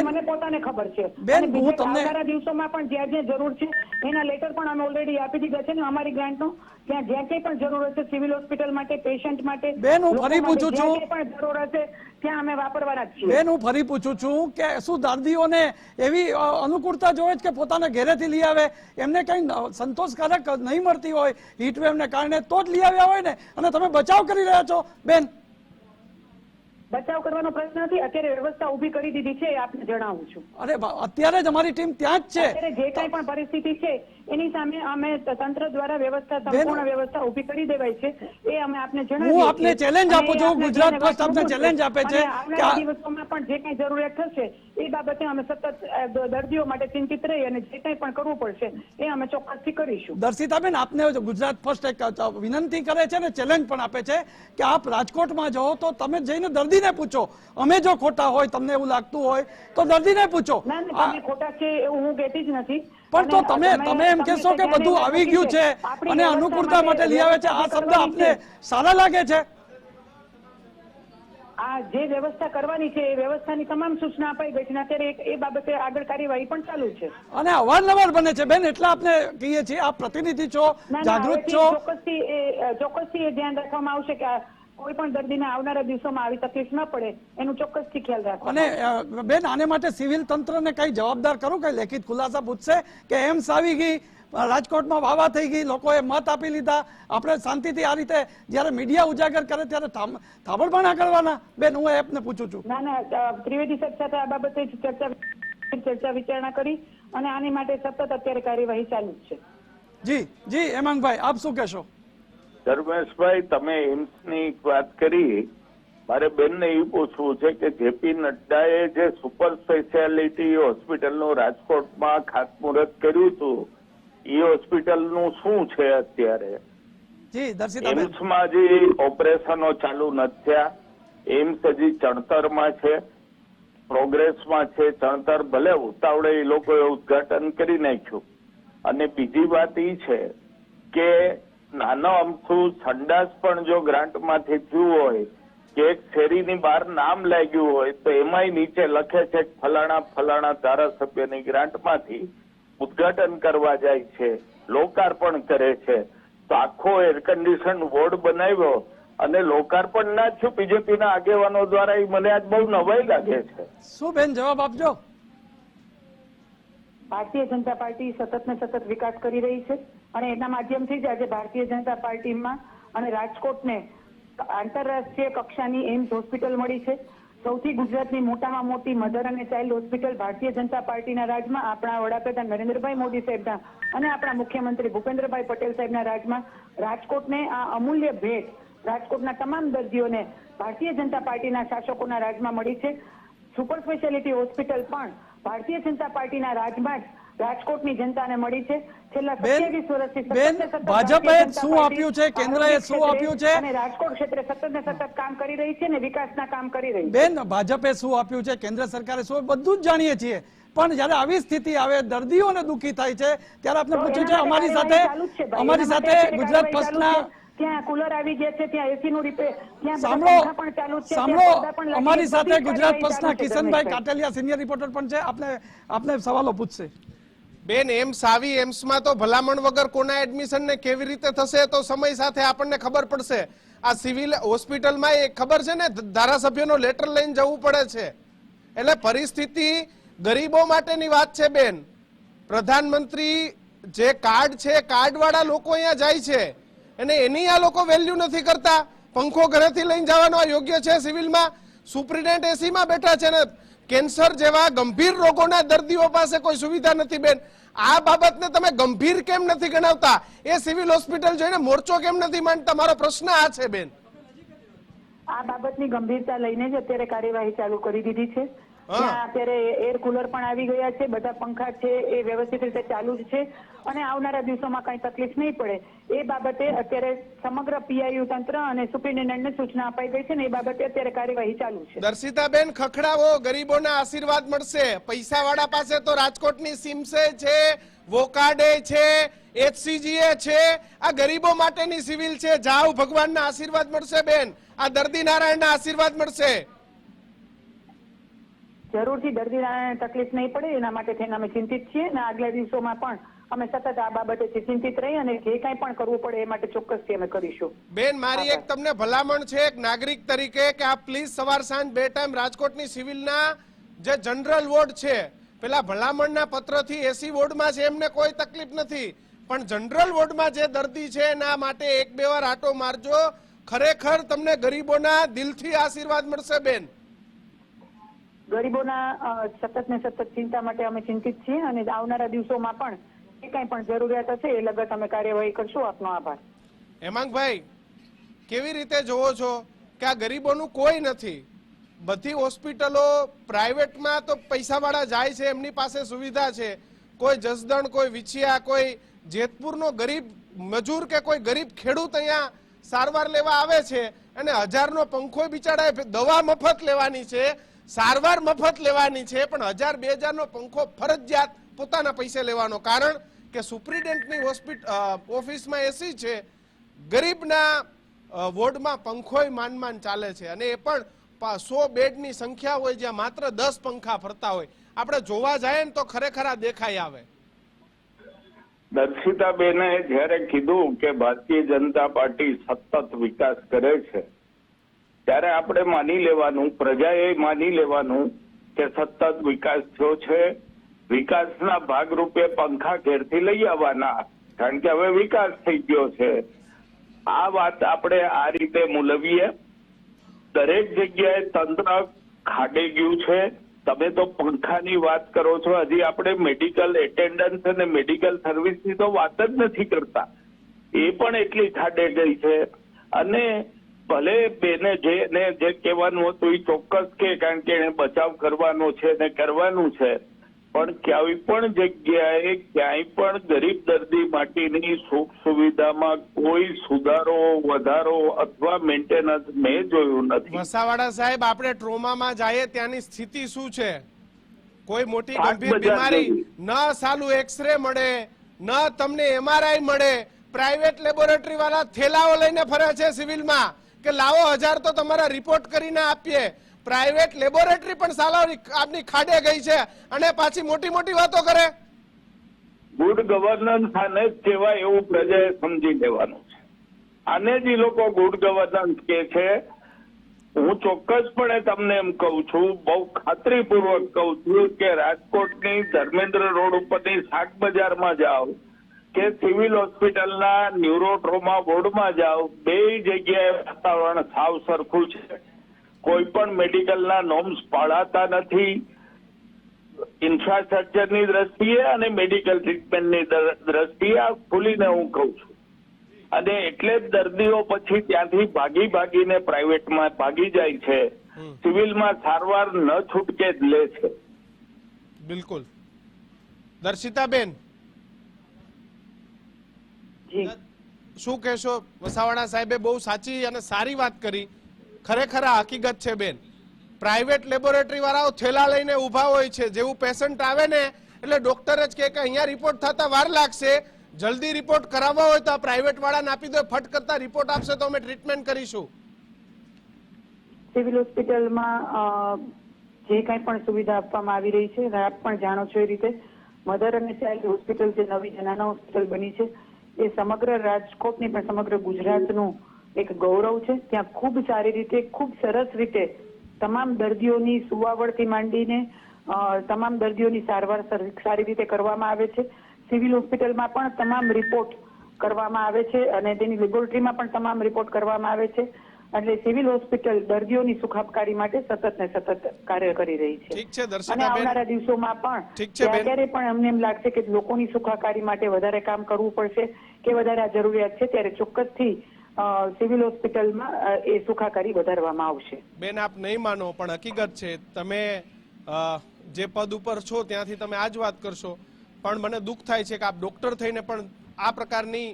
મને પોતાને ખબર છે. બેન, હું તમને આવનારા દિવસોમાં પણ જ્યાં જ્યાં જરૂર છે એના લેટર પણ અમે ઓલરેડી આપી દીધા છે ને અમારી ગ્રાન્ટનો. ત્યાં જ્યાં કંઈ પણ જરૂર હશે સિવિલ હોસ્પિટલ માટે, પેશન્ટ માટે, બેન હું ફરી પૂછું છું, જ્યાં પણ જરૂર હશે ત્યાં અમે વાપરવાના જ છીએ. બેન હું ફરી પૂછું છું કે શું દર્દીઓને એવી અનુકૂળતા જોઈએ કે પોતાના ઘરેથી લઈ આવે? એમને કઈ સંતોષકારક નહીં મળતી હોય હીટવેવને કારણે તો જ લઈ આવ્યા હોય ને, અને તમે બચાવ કરી રહ્યા છો. બેન, બચાવ કરવાનો પ્રશ્ન નથી. અત્યારે વ્યવસ્થા ઊભી કરી દીધી છે, આપને જણાવું છું. અરે અત્યારે જ અમારી ટીમ ત્યાં જ છે. અત્યારે જે કઈ પણ પરિસ્થિતિ છે એની સામે અમે તંત્ર દ્વારા વ્યવસ્થા, સંપૂર્ણ વ્યવસ્થા ઊભી કરી દેવાય છે. એ અમે આપને જણાવીએ. હું આપને ચેલેન્જ આપું છું, ગુજરાત ફર્સ્ટ આપને ચેલેન્જ આપે છે કે આ દિવસોમાં પણ જે કઈ જરૂરિયાત થશે એ બાબતે અમે સતત દર્દીઓ માટે ચિંતિત રહી અને જે કઈ પણ કરવું પડશે એ અમે ચોક્કસથી કરીશું. દર્શિતાબેન, આપને ગુજરાત ફર્સ્ટ એક વિનંતી કરે છે ને ચેલેન્જ પણ આપે છે કે આપ રાજકોટમાં જાઓ તો તમે જઈને દર્દીને પૂછો. અમે જો ખોટા હોય, તમને એવું લાગતું હોય તો દર્દીને પૂછો. ના, તમે ખોટા છે એવું હું કહેતી જ નથી. પણ તો તમે એમ કહેશો કે બધું આવી ગયું છે અને અનુકૂળતા માટે લઈ આવે છે, આ શબ્દ આપને સારા લાગે છે? આ જે વ્યવસ્થા કરવાની છે એ વ્યવસ્થાની તમામ સૂચના અપાઈ ગઈ છે. અત્યારે એ બાબતે આગળ કાર્યવાહી પણ ચાલુ છે અને અવારનવાર બને છે. બેન, એટલે આપને કહીએ છીએ આપ પ્રતિનિધિ છો, જાગૃત છો. ચોક્કસથી એ ધ્યાન રાખવામાં આવશે કે કોઈ પણ દર્દીને આવનારા દિવસોમાં આવી તકલીફ ન પડે એનું ચોક્કસથી ખ્યાલ રાખો. અને બેન, આને માટે સિવિલ તંત્રને કઈ જવાબદાર કરું, કઈ લેખિત ખુલાસા પૂછશે કે એમ્સ આવી ગઈ, રાજકોટમાં વાવા થઈ ગઈ, લોકોએ મત આપી લીધા, આપણે શાંતિથી આ રીતે જ્યારે મીડિયા ઉજાગર કરે ત્યારે થાબડબાણા કરવાના? બેન, હું આપને પૂછું છું. ના, ત્રિવેદી સાહેબ સાથે આ બાબતે ચર્ચા વિચારણા કરી અને આની માટે સતત અત્યારે કાર્યવાહી ચાલુ છે. જી હેમાંગભાઈ, આપ શું કહેશો? ધર્મેશભાઈ, તમે એમ્સની વાત કરી, મારે બેનને એ પૂછવું છે કે જેપી નડ્ડાએ જે સુપર સ્પેશિયાલિટી હોસ્પિટલનું રાજકોટમાં ખાતમુહૂર્ત કર્યું હતું એ હોસ્પિટલનું શું છે અત્યારે? જી દર્શિતાબેન, એમ્સમાં જે ઓપરેશનો ચાલુ નથી થયા, એમ્સ હજી ચણતરમાં છે, પ્રોગ્રેસમાં છે. ચણતર ભલે ઉતાવળે એ લોકોએ ઉદઘાટન કરી નાખ્યું. અને બીજી વાત એ છે કે નાનો અમથું સંડાસ પણ જો ગ્રાન્ટમાંથી થયું હોય કે એક શેરીની બહાર નામ લાગ્યું હોય તો એમાંય નીચે લખે છે કે ફલાણા ધારાસભ્યની ગ્રાન્ટમાંથી ઉદઘાટન કરવા જાય છે, લોકાર્પણ કરે છે. તો આખો એર કન્ડિશન વોર્ડ બનાવ્યો અને લોકાર્પણ ના થયું બીજેપીના આગેવાનો દ્વારા, એ મને આજ બહુ નવાઈ લાગે છે. શું બેન જવાબ આપજો? ભારતીય જનતા પાર્ટી સતત ને સતત વિકાસ કરી રહી છે અને એના માધ્યમથી જ આજે ભારતીય જનતા પાર્ટીમાં અને રાજકોટને આંતરરાષ્ટ્રીય કક્ષાની એમ્સ હોસ્પિટલ મળી છે. સૌથી ગુજરાતની મોટામાં મોટી મધર અને ચાઇલ્ડ હોસ્પિટલ ભારતીય જનતા પાર્ટીના રાજમાં, આપણા વડાપ્રધાન નરેન્દ્રભાઈ મોદી સાહેબના અને આપણા મુખ્યમંત્રી ભૂપેન્દ્રભાઈ પટેલ સાહેબના રાજમાં રાજકોટને આ અમૂલ્ય ભેટ રાજકોટના તમામ દર્દીઓને ભારતીય જનતા પાર્ટીના શાસકોના રાજમાં મળી છે. સુપર સ્પેશિયાલિટી હોસ્પિટલ પણ ભારતીય જનતા પાર્ટીના રાજમાં જ રાજકોટની જનતાને મળી છે. છેલ્લા 27 વર્ષથી બેન, સતત ભાજપે ભારતીય જનતા શું પાર્ટી આપ્યું છે? કેન્દ્રએ આરોગ્ય શું ક્ષેત્રે આપ્યું છે? અને રાજકોટ ક્ષેત્રે સતત ને સતત કામ કરી રહી છે અને વિકાસના કામ કરી રહી છે. બેન, ભાજપે શું આપ્યું છે, કેન્દ્ર સરકારે શું, બધું જ જાણીએ છીએ, પણ જયારે આવી સ્થિતિ આવે, દર્દીઓને દુઃખી થાય છે, ત્યારે આપણે તો પૂછ્યું એના છે માટે કાર્યવાહી ચાલુ જ છે ભાઈ. અમારી એના માટે સાથે અત્યારે ગુજરાત કાર્યવાહી પક્ષના ચાલુ છે. ત્યાં કુલર આવી ગયા છે, ત્યાં એસી નું રિપેર, ત્યાં બધા સાંભળો પંખા પણ ચાલુ છે, ત્યાં પડદા પણ સાંભળો, લાગી અમારી છે. સાથે બધી ગુજરાત કાર્યવાહી પક્ષના ચાલુ છે, કિશનભાઈ ધર્મેશભાઈ. કાટેલિયા સિનિયર રિપોર્ટર પણ છે, આપને સવાલો પૂછશે. બેન, એમ્સ આવી, એમ્સમાં તો ભલામણ વગર કોના એડમિશન ને કેવી રીતે થશે તો સમય સાથે આપણને ખબર પડશે. આ સિવિલ હોસ્પિટલમાં એ ખબર છે ને, ધારાસભ્યનો લેટર લઈને જવું પડે છે. એટલે પરિસ્થિતિ ગરીબો માટેની વાત છે બેન. પ્રધાનમંત્રી જે કાર્ડ છે, કાર્ડ વાળા લોકો અહીંયા જાય છે અને એની આ લોકો વેલ્યુ નથી કરતા. પંખો ઘરેથી લઈને જવાનો યોગ્ય છે સિવિલમાં? સુપ્રિન્ટેન્ડન્ટ એસીમાં બેઠા છે ને કેન્સર જેવા ગંભીર રોગોના દર્દીઓ પાસે કોઈ સુવિધા નથી બેન. આ બાબતને તમે ગંભીર કેમ નથી ગણાવતા? એ સિવિલ હોસ્પિટલ જોઈને મોરચો કેમ નથી માંડતા? મારો પ્રશ્ન આ છે બેન. આ બાબતની ગંભીરતા લઈને જ અત્યારે કાર્યવાહી ચાલુ કરી દીધી છે. ત્યાં અત્યારે એર કુલર પણ આવી ગયા છે, બધા પંખા છે એ વ્યવસ્થિત રીતે ચાલુ જ છે અને આવનારા દિવસોમાં કઈ તકલીફ નહીં પડે એ બાબતે અત્યારે સમગ્ર પીઆઈયુ તંત્ર અને સુપ્રિન્ટેન્ડન્ટને સૂચના અપાઈ ગઈ છે ને એ બાબતે અત્યારે કાર્યવાહી ચાલુ છે. દર્શિતાબેન, ખખડાવો, ગરીબોના આશીર્વાદ મળશે. પૈસાવાળા પાસે તો રાજકોટની સિમસે છે, વોકાડે છે, HCGA છે. આ ગરીબો માટેની સિવિલ છે. જાઓ, ભગવાનના આશીર્વાદ મળશે બેન. આ દર્દી નારાયણના આશીર્વાદ મળશે. જરૂરથી દર્દીને તકલીફ નહીં પડે એના માટે થઈને અમે ચિંતિત છીએ અને આગલા દિવસોમાં પણ અમે સતત આ બાબતે ચિંતિત રહી અને જે કાંઈ પણ કરવું પડે એ માટે ચોક્કસથી અમે કરીશું. બેન, મારી એક તમને ભલામણ છે એક નાગરિક તરીકે કે આપ પ્લીઝ સવાર સાંજ 2 ટાઈમ રાજકોટની સિવિલના જે જનરલ વોર્ડ છે, પેલા ભલામણના પત્રથી એસી વોર્ડમાં છે એમને કોઈ તકલીફ નથી, પણ જનરલ વોર્ડમાં જે દર્દી છે એના માટે 1-2 વાર આટો મારજો. ખરેખર તમને ગરીબોના દિલથી આશીર્વાદ મળશે બેન. ગરીબોના સતત ને સતત ચિંતા માટે અમે ચિંતિત છીએ અને આવનારા દિવસોમાં પણ જે કાંઈ પણ જરૂરિયાત હશે એ લગત અમે કાર્યવાહી કરશું. આપનો આભાર. હેમાંગભાઈ, કેવી રીતે જોવો છો કે આ ગરીબોનું કોઈ નથી? બધી હોસ્પિટલો પ્રાઇવેટમાં તો પૈસાવાળા જાય છે, એમની પાસે સુવિધા છે. કોઈ જસદણ, કોઈ વિછિયા, કોઈ જેતપુરનો ગરીબ મજૂર કે કોઈ ગરીબ ખેડૂત અહીંયા સારવાર લેવા આવે છે અને 1000નો પંખો બિચારા દવા મફત લેવાની છે, સારવાર મફત લેવાની છે, પણ 1000-2000નો પંખો ફરજિયાત પોતાના પૈસે લેવાનો. કારણ કે સુપ્રિન્ટેન્ડન્ટની ઓફિસમાં એસી છે, ગરીબના વોર્ડમાં પંખોય માંડ ચાલે છે અને એ પણ 100 બેડની સંખ્યા હોય જ્યાં માત્ર 10 પંખા ફરતા હોય. આપણે જોવા જાય ને તો ખરેખર આ દેખાઈ આવે. દર્શિતાબેને જયારે કીધું કે ભારતીય જનતા પાર્ટી સતત વિકાસ કરે છે, ત્યારે આપણે માની લેવાનું, પ્રજાએ માની લેવાનું કે સતત વિકાસ થયો છે. વિકાસના ભાગરૂપે પંખા ઘેરથી લઈ આવવાના, કારણ કે હવે વિકાસ થઈ ગયો છે. આ વાત આપણે આ રીતે મૂલવીએ. દરેક જગ્યાએ તંત્ર ખાડે ગયું છે. તમે તો પંખાની વાત કરો છો, હજી આપણે મેડિકલ એટેન્ડન્સ અને મેડિકલ સર્વિસની તો વાત જ નથી કરતા. એ પણ એટલી ખાડે ગઈ છે. અને ભલે બેને જે કહેવાનું હતું એ ચોક્કસ કે, કારણ કે એને બચાવ કરવાનો છે ને કરવાનું છે, પણ ક્યાંય પણ જગ્યાએ ક્યાંય પણ ગરીબ દર્દી માટેની સુખ સુવિધામાં કોઈ સુધારો, વધારો અથવા મેન્ટેનન્સ મેં જોયું નથી. વસાવાડા સાહેબ, આપણે ટ્રોમામાં જઈએ ત્યાંની સ્થિતિ શું છે? કોઈ મોટી ગંભીર બીમારી, ન સાલું એક્સરે મળે, ન તમને MRI મળે. પ્રાઇવેટ લેબોરેટરી વાળા થેલાઓ લઈને ફરે છે સિવિલમાં કે લાવો 1000 તો તમારા રિપોર્ટ કરીને આપીએ. પ્રાઇવેટ લેબોરેટરી પણ સાલાની આપની ખાડે ગઈ છે અને પાછી મોટી મોટી વાતો કરે. ગુડ ગવર્નન્સ આને જ કહેવાય એવું પ્રજાએ સમજી લેવાનું છે. આને જ ઈ લોકો ગુડ ગવર્નન્સ કે છે. હું ચોક્કસપણે તમને એમ કહું છું, બહુ ખાતરીપૂર્વક કહું છું કે રાજકોટની ધર્મેન્દ્ર રોડ ઉપરની શાક બજારમાં જાઓ કે સિવિલ હોસ્પિટલના ન્યુરોટ્રોમા વોર્ડમાં જાઓ, બે જગ્યાએ વાતાવરણ સાવ સરખું છે. કોઈ પણ મેડિકલના નોર્મ્સ પાળાતા નથી. ઇન્ફ્રાસ્ટ્રક્ચરની દ્રષ્ટિએ અને મેડિકલ ટ્રીટમેન્ટની દ્રષ્ટિએ આ ખુલીને હું કહું છું. અને એટલે જ દર્દીઓ પછી ત્યાંથી ભાગીને પ્રાઇવેટમાં ભાગી જાય છે, સિવિલમાં સારવાર ન છૂટકે જ લે છે. બિલકુલ. દર્શિતાબેન, જી શું કહેશો? વસાવાડા સાહેબે બહુ સાચી અને સારી વાત કરી. ખરેખર આ હકીકત છે બેન. પ્રાઇવેટ લેબોરેટરી વાળાઓ થેલા લઈને ઊભા હોય છે. જેવું પેશન્ટ આવે ને એટલે ડોક્ટર જ કહે કે અહીંયા રિપોર્ટ થતા વાર લાગશે, જલ્દી રિપોર્ટ કરાવવા હોય તો આ પ્રાઇવેટ વાળાને આપી દો, ફટ કરતા રિપોર્ટ આપશે તો અમે ટ્રીટમેન્ટ કરીશું. સિવિલ હોસ્પિટલમાં જે કંઈ પણ સુવિધા આપવામાં આવી રહી છે, આપ પણ જાણો છો એ રીતે મધર અને ચાઇલ્ડ હોસ્પિટલ જે નવી જનાના હોસ્પિટલ બની છે એ સમગ્ર રાજકોટની પણ સમગ્ર ગુજરાતનું એક ગૌરવ છે. ત્યાં ખૂબ સારી રીતે, ખૂબ સરસ રીતે તમામ દર્દીઓની સુવાવડથી માંડીને તમામ દર્દીઓની સારવાર સારી રીતે કરવામાં આવે છે. સિવિલ હોસ્પિટલમાં પણ તમામ રિપોર્ટ કરવામાં આવે છે અને તેની લેબોરેટરીમાં પણ તમામ રિપોર્ટ કરવામાં આવે છે. એટલે સિવિલ હોસ્પિટલ દર્દીઓની સુખાકારી માટે સતત ને સતત કાર્ય કરી રહી છે. ઠીક છે અને દર્શિતાબેન, આવનારા દિવસોમાં પણ ઠીક છે બેન. ત્યારે પણ અમને એમ લાગશે કે લોકોની સુખાકારી માટે વધારે કામ કરવું પડશે કે વધારે આ જરૂરિયાત છે, ત્યારે ચોક્કસથી સિવિલ હોસ્પિટલમાં એ સુખાકારી વધારવામાં આવશે. બેન, આપ નહીં માનો પણ હકીકત છે. તમે જે પદ ઉપર છો ત્યાંથી તમે આ જ વાત કરશો, પણ મને દુઃખ થાય છે કે આપ ડોક્ટર થઈને પણ આ પ્રકારની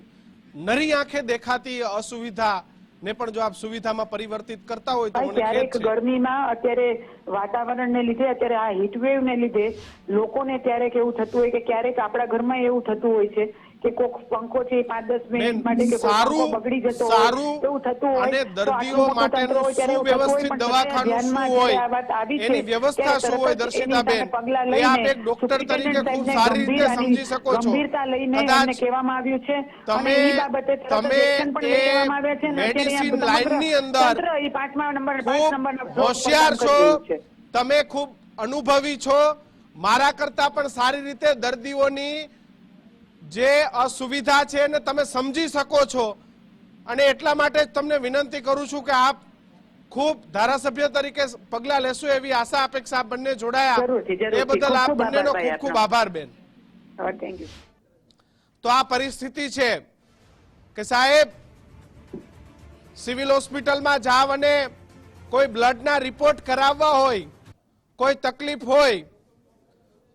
નરી આંખે દેખાતી અસુવિધા ને પણ જો આપ સુવિધામાં પરિવર્તિત કરતા હોય તો મને ખેદ ક્યારેક છે. ગરમીમાં અત્યારે વાતાવરણને લીધે, અત્યારે આ હીટવેવ ને લીધે લોકોને ક્યારેક એવું થતું હોય કે ક્યારેક આપણા ઘરમાં એવું થતું હોય છે કે કોક પંખો છે 5-10 મિનિટ માટે કે કોઈ પંખો બગડી જતો હોય, એવું થતું હોય અને તો દર્દીઓ આટલું મોટું તંત્ર માટેનું હોય ત્યારે એવું થતું હોય, સુવ્યવસ્થિત પણ દવાખાનું ધ્યાનમાં શું હોય, જ્યારે આ વાત આવી છે એની વ્યવસ્થા ત્યારે શું હોય તરત જ એની દર્શિતાબેન, સામે પગલાં એ આપ લઈને એક ડોક્ટર તરીકે ખૂબ સુપ્રિન્ટેન્ડન્ટ સારી રીતે સાહેબને સમજી શકો છો. ગંભીરતા લઈને કદાચ એમને કહેવામાં આવ્યું છે અને તમે એ બાબતે તરત જ તમે એક્શન પણ લઈ લેવામાં આવ્યા છે અને અત્યારે મેડિસિન સમગ્ર લાઇનની અંદર તંત્ર એ 5 નંબરના ખૂબ ફ્લોર પર હોશિયાર કામ છો, કરી રહ્યું છે. તમે ખૂબ અનુભવી છો. મારા કરતા પણ સારી રીતે દર્દીઓની જે અસુવિધા છે એને તમે સમજી શકો છો અને એટલા માટે જ તમને વિનંતી કરું છું કે આપ ખૂબ ધારાસભ્ય તરીકે પગલાં લેશો એવી આશા અપેક્ષા આપ બંને જોડાયા જરૂરથી, જરૂરથી. એ બદલ આપ ખૂબ ખૂબ બંનેનો આભાર ખૂબ ખૂબ ભાઈ આભાર બેન. Thank you. તો આ પરિસ્થિતિ છે કે સાહેબ સિવિલ હોસ્પિટલમાં જાવ અને કોઈ બ્લડના રિપોર્ટ કરાવવા હોય, કોઈ તકલીફ હોય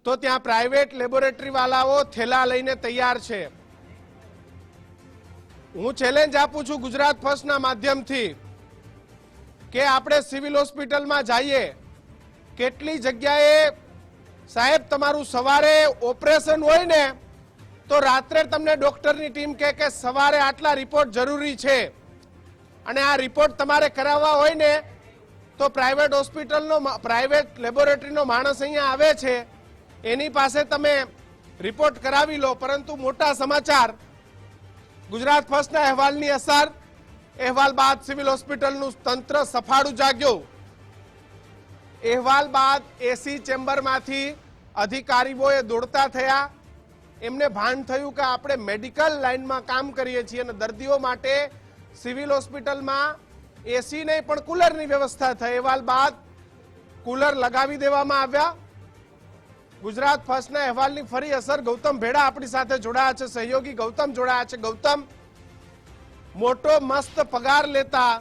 તો ત્યાં પ્રાઇવેટ લેબોરેટરી વાળાઓ થેલા લઈને તૈયાર છે. હું ચેલેન્જ આપું છું ગુજરાત ફર્સ્ટના માધ્યમથી કે આપણે સિવિલ હોસ્પિટલમાં જઈએ. કેટલી જગ્યાએ સાહેબ તમારું સવારે ઓપરેશન હોય ને તો રાત્રે તમને ડોક્ટરની ટીમ કહે કે સવારે આટલા રિપોર્ટ જરૂરી છે અને આ રિપોર્ટ તમારે કરાવવા હોય ને તો પ્રાઇવેટ હોસ્પિટલનો પ્રાઇવેટ લેબોરેટરીનો માણસ અહીંયા આવે છે, એની પાસે તમે રિપોર્ટ કરાવી લો. પરંતુ મોટા સમાચાર, ગુજરાત ફર્સ્ટના અહેવાલની અસર, અહેવાલ બાદ સિવિલ હોસ્પિટલનું તંત્ર સફાળું જાગ્યું. અહેવાલ બાદ એસી ચેમ્બરમાંથી અધિકારીઓએ દોડતા થયા. એમને ભાન થયું કે આપણે મેડિકલ લાઇનમાં કામ કરીએ છીએ અને દર્દીઓ માટે સિવિલ હોસ્પિટલમાં એસી નહીં પણ કુલરની વ્યવસ્થા થઈ. અહેવાલ બાદ કુલર લગાવી દેવામાં આવ્યા. ગુજરાત ફર્સ્ટના અહેવાલની ફરી અસર. ગૌતમ ભેડા આપણી સાથે જોડાયા છે, સહયોગી ગૌતમ જોડાયા છે. ગૌતમ, મોટો મસ્ત પગાર લેતા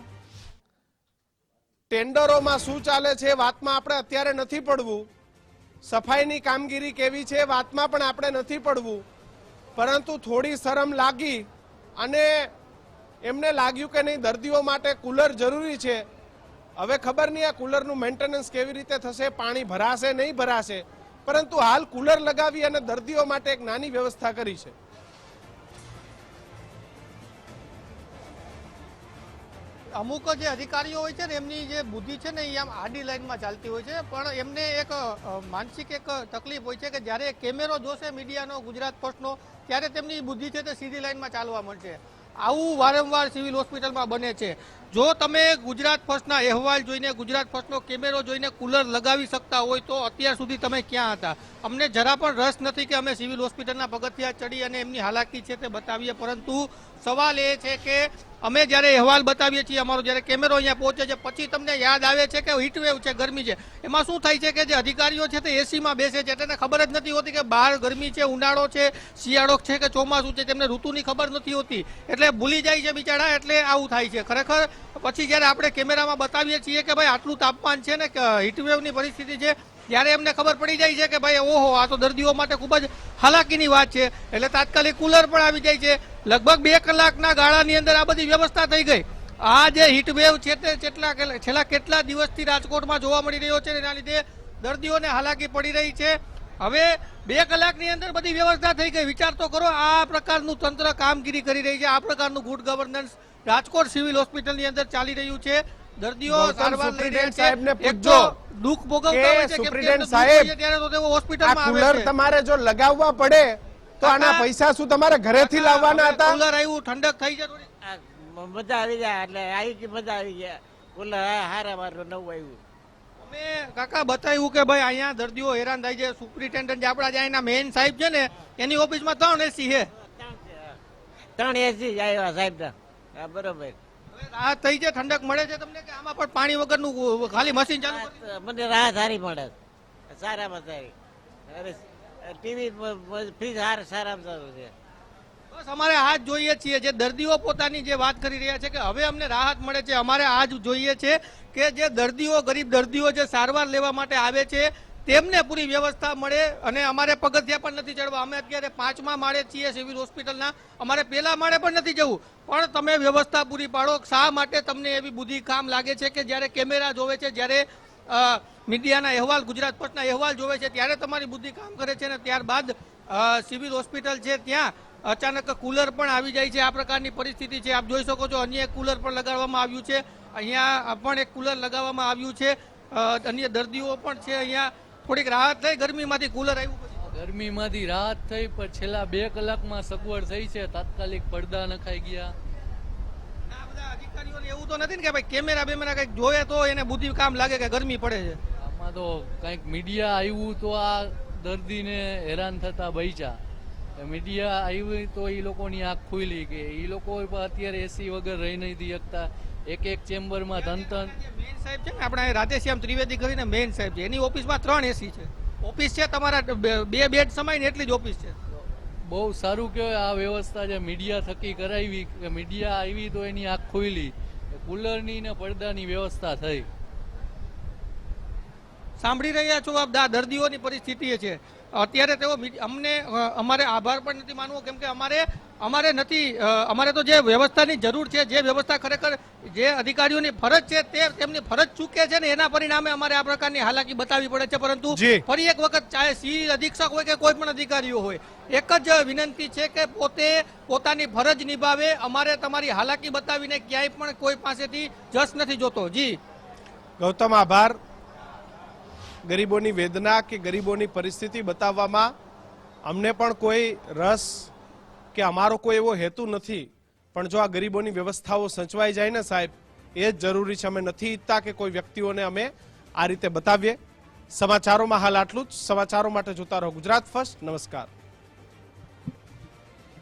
ટેન્ડરોમાં શું ચાલે છે વાતમાં આપણે અત્યારે નથી પડવું, સફાઈની કામગીરી કેવી છે વાતમાં પણ આપણે નથી પડવું, પરંતુ થોડી શરમ લાગી અને એમને લાગ્યું કે નહીં દર્દીઓ માટે કુલર જરૂરી છે. હવે ખબર નહીં આ કુલરનું મેન્ટેનન્સ કેવી રીતે થશે, પાણી ભરાશે નહીં ભરાશે, પરંતુ હાલ કુલર લગાવી અને દર્દીઓ માટે એક નાની વ્યવસ્થા કરી છે. અમુક જે અધિકારીઓ હોય છે ને એમની જે બુદ્ધિ છે ને એ આમ આડી લાઈનમાં ચાલતી હોય છે, પણ એમને એક માનસિક એક તકલીફ હોય છે કે જ્યારે કેમેરો જોશે મીડિયાનો ગુજરાત ફર્સ્ટનો ત્યારે તેમની બુદ્ધિ છે તે સીધી લાઈનમાં ચાલવા મળશે. આવું વારંવાર સિવિલ હોસ્પિટલમાં બને છે. જો તમે ગુજરાત ફર્સ્ટના અહેવાલ જોઈને ગુજરાત ફર્સ્ટનો કેમેરો જોઈને કુલર લગાવી શકતા હોય તો અત્યાર સુધી તમે ક્યાં હતા? અમને જરા પણ રસ નથી કે અમે સિવિલ હોસ્પિટલના પગથિયા ચડી અને એમની હાલાકી છે તે બતાવીએ, પરંતુ સવાલ એ છે કે અમે જ્યારે અહેવાલ બતાવીએ છીએ, અમારો જ્યારે કેમેરો અહીંયા પહોંચે છે, પછી તમને યાદ આવે છે કે હીટવેવ છે, ગરમી છે. એમાં શું થાય છે કે જે અધિકારીઓ છે તે એસીમાં બેસે છે, તેને ખબર જ નથી હોતી કે બહાર ગરમી છે, ઉનાળો છે, શિયાળો છે કે ચોમાસું છે, તેમને ઋતુની ખબર નથી હોતી, એટલે ભૂલી જાય છે બિચારા, એટલે આવું થાય છે. ખરેખર પછી જ્યારે આપણે કેમેરામાં બતાવીએ છીએ કે ભાઈ આટલું તાપમાન છે ને હીટવેવની પરિસ્થિતિ છે, ત્યારે એમને ખબર પડી જાય છે કે ભાઈ ઓહો, આ તો દર્દીઓ માટે ખૂબ જ હાલાકીની વાત છે, એટલે તાત્કાલિક કુલર પણ આવી જાય છે. લગભગ 2 કલાકના ગાળાની અંદર આ બધી વ્યવસ્થા થઈ ગઈ. આ જે હીટવેવ છે તે છેલ્લા કેટલા દિવસથી રાજકોટમાં જોવા મળી રહ્યો છે, એના લીધે દર્દીઓને હાલાકી પડી રહી છે. હવે 2 કલાકની અંદર બધી વ્યવસ્થા થઈ ગઈ. વિચાર તો કરો, આ પ્રકારનું તંત્ર કામગીરી કરી રહી છે, આ પ્રકારનું ગુડ ગવર્નન્સ રાજકોટ સિવિલ હોસ્પિટલની અંદર ચાલી રહ્યું છે. દર્દીઓ સારવાર લઈ રહ્યા છે. સાહેબને એક પૂછજો તો દુઃખ ભોગવતા હોય છે કેમ કે સુપ્રિન્ટેન્ડન્ટ એમને દુઃખ સાહેબ, હોય છે ત્યારે તો તેઓ આ હોસ્પિટલમાં આવે કુલર છે. તમારે જો લગાવવા પડે તો આના પૈસા શું તમારે ઘરેથી લાવવાના હતા? કુલર આવ્યું, ઠંડક થઈ છે થોડી. મજા આવી જાય એટલે આવી ગઈ, મજા આવી ગયા. કુલર હારા મારું નવું આવ્યું. અમે કાકા બતાવ્યું કે ભાઈ અહીંયા દર્દીઓ હેરાન થાય છે. સુપ્રિન્ટેન્ડન્ટ જે આપણા જ્યાં એના મેઇન સાહેબ છે ને, એની ઓફિસમાં 3 એસી છે. 3 એસી આવ્યા સાહેબ. બરોબર. હવે રાહત થઈ છે, ઠંડક મળે છે તમને કે આમાં પણ પાણી વગરનું ખાલી મશીન ચાલુ કરી? મને રાહત સારી મળે, સારામાં સારી. ટીવી ફ્રીજ સારામાં સારું છે. બસ અમારે આ જ જોઈએ છીએ. જે દર્દીઓ પોતાની જે વાત કરી રહ્યા છે કે હવે અમને રાહત મળે છે, અમારે આ જ જોઈએ છે કે જે દર્દીઓ, ગરીબ દર્દીઓ જે સારવાર લેવા માટે આવે છે તેમને પૂરી વ્યવસ્થા મળે. અને અમારે પગથિયા પણ નથી ચડવા. અમે અત્યારે 5મા માળે છીએ સિવિલ હોસ્પિટલના, અમારે પહેલા માળે પણ નથી જવું, પણ તમે વ્યવસ્થા પૂરી પાડો. શા માટે તમને એવી બુદ્ધિ કામ લાગે છે કે જ્યારે કેમેરા જોવે છે, જ્યારે મીડિયાના અહેવાલ, ગુજરાત ફર્સ્ટના અહેવાલ જોવે છે, ત્યારે તમારી બુદ્ધિ કામ કરે છે ને ત્યારબાદ સિવિલ હોસ્પિટલ છે ત્યાં અચાનક કુલર પણ આવી જાય છે? આ પ્રકારની પરિસ્થિતિ છે. આપ જોઈ શકો છો, અન્ય એક કુલર પણ લગાડવામાં આવ્યું છે. અહીંયા પણ એક કુલર લગાવવામાં આવ્યું છે. અન્ય દર્દીઓ પણ છે. અહીંયા થોડીક રાહત થઈ ગરમીમાંથી, કુલર આવ્યું પછી. ગરમીમાંથી રાહત થઈ, પણ છેલ્લા 2 કલાકમાં સગવડ થઈ છે. તાત્કાલિક પડદા નખાઈ ગયા. આ બધા અધિકારીઓને એવું તો નથી ને કે ભાઈ કેમેરા બેમેરા કંઈક જોયે તો એને બુદ્ધિ કામ લાગે કે ગરમી પડે છે? આમાં તો કંઈક મીડિયા આવ્યું તો આ દર્દીને હેરાન થતા બચ્યા. મીડિયા આવ્યું તો એ લોકોની આંખ ખુલી કે એ લોકો અત્યારે એસી વગર રહી નથી શકતા. એક ચેમ્બરમાં ધન મેઇન સાહેબ છે ને આપણા રાધેશ્યામ ત્રિવેદી કરીને મેઇન સાહેબ છે, એની ઓફિસમાં 3 એસી છે. ઓફિસ છે તમારા 2 બેડ સમાય ને એટલી જ ઓફિસ છે. બહુ સારું કહેવાય આ વ્યવસ્થા જે મીડિયા થકી કરાવી, કે મીડિયા આવી તો એની આંખ ખુલી, કુલરની ને પડદાની વ્યવસ્થા થઈ. સાંભળી રહ્યા છો આપ દર્દીઓની પરિસ્થિતિ છે. અત્યારે તેઓ અમને અમારે આભાર પણ નથી માનવો, કેમ કે અમારે નથી, અમારે તો જે વ્યવસ્થાની જરૂર છે, જે વ્યવસ્થા ખરેખર જે અધિકારીઓની ફરજ છે તે તેમની ફરજ ચૂકે છે ને એના પરિણામે અમારે આ પ્રકારની હાલાકી બતાવવી પડે છે. પરંતુ ફરી એક વખત ચાહે સિવિલ અધિક્ષક હોય કે કોઈ પણ અધિકારીઓ હોય, એક જ વિનંતી છે કે પોતે પોતાની ફરજ નિભાવે. અમારે તમારી હાલાકી બતાવીને ક્યાંય પણ કોઈ પાસેથી જસ નથી જોતો. જી ગૌતમ, આભાર. ગરીબોની વેદના કે ગરીબોની પરિસ્થિતિ બતાવવામાં અમને પણ કોઈ રસ કે અમારો કોઈ એવો હેતુ નથી, પણ જો આ ગરીબોની વ્યવસ્થાઓ સચવાઈ જાય ને સાહેબ, એ જ જરૂરી છે. અમે નથી ઈચ્છતા કે કોઈ વ્યક્તિઓને અમે આ રીતે બતાવીએ. સમાચારોમાં હાલ આટલું જ. સમાચારો માટે જોતા રહો ગુજરાત ફર્સ્ટ. નમસ્કાર.